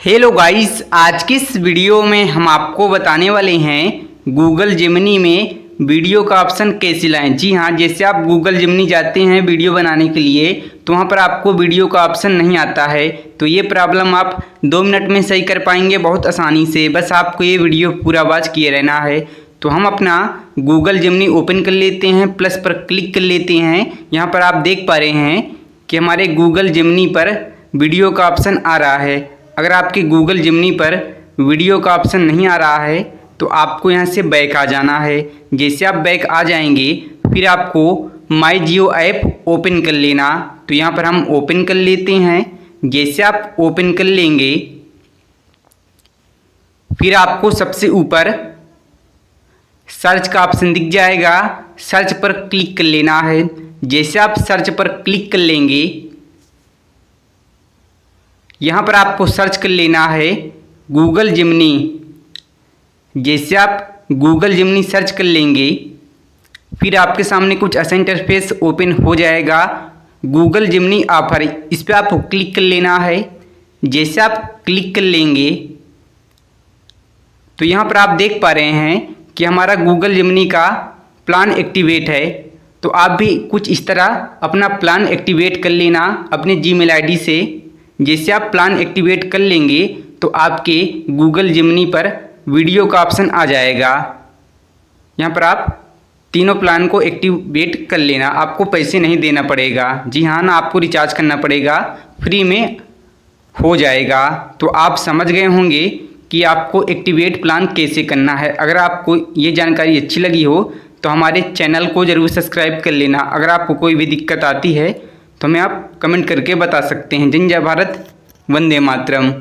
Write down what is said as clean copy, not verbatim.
Hello guys, आज की इस वीडियो में हम आपको बताने वाले हैं गूगल जेमिनी में वीडियो का ऑप्शन कैसे लाएं। जी हाँ, जैसे आप गूगल जेमिनी जाते हैं वीडियो बनाने के लिए तो वहाँ पर आपको वीडियो का ऑप्शन नहीं आता है। तो ये प्रॉब्लम आप 2 मिनट में सही कर पाएंगे बहुत आसानी से। बस आपको ये वीडियो पूरा वॉच किए रहना है। तो हम अपना गूगल जेमिनी ओपन कर लेते हैं, प्लस पर क्लिक कर लेते हैं। यहाँ पर आप देख पा रहे हैं कि हमारे गूगल जेमिनी पर वीडियो का ऑप्शन आ रहा है। अगर आपके गूगल जेमिनी पर वीडियो का ऑप्शन नहीं आ रहा है तो आपको यहाँ से बैक आ जाना है। जैसे आप बैक आ जाएंगे फिर आपको माई जियो ऐप ओपन कर लेना। तो यहाँ पर हम ओपन कर लेते हैं। जैसे आप ओपन कर लेंगे फिर आपको सबसे ऊपर सर्च का ऑप्शन दिख जाएगा, सर्च पर क्लिक कर लेना है। जैसे आप सर्च पर क्लिक कर लेंगे यहाँ पर आपको सर्च कर लेना है गूगल जेमिनी। जैसे आप गूगल जेमिनी सर्च कर लेंगे फिर आपके सामने कुछ ऐसा इंटरफेस ओपन हो जाएगा, गूगल जेमिनी ऑफर, इस पर आपको क्लिक कर लेना है। जैसे आप क्लिक कर लेंगे तो यहाँ पर आप देख पा रहे हैं कि हमारा गूगल जेमिनी का प्लान एक्टिवेट है। तो आप भी कुछ इस तरह अपना प्लान एक्टिवेट कर लेना अपने जीमेल आईडी से। जैसे आप प्लान एक्टिवेट कर लेंगे तो आपके गूगल जेमिनी पर वीडियो का ऑप्शन आ जाएगा। यहाँ पर आप तीनों प्लान को एक्टिवेट कर लेना, आपको पैसे नहीं देना पड़ेगा। जी हाँ, ना आपको रिचार्ज करना पड़ेगा, फ्री में हो जाएगा। तो आप समझ गए होंगे कि आपको एक्टिवेट प्लान कैसे करना है। अगर आपको ये जानकारी अच्छी लगी हो तो हमारे चैनल को ज़रूर सब्सक्राइब कर लेना। अगर आपको कोई भी दिक्कत आती है तो हमें आप कमेंट करके बता सकते हैं। जय भारत, वंदे मातरम।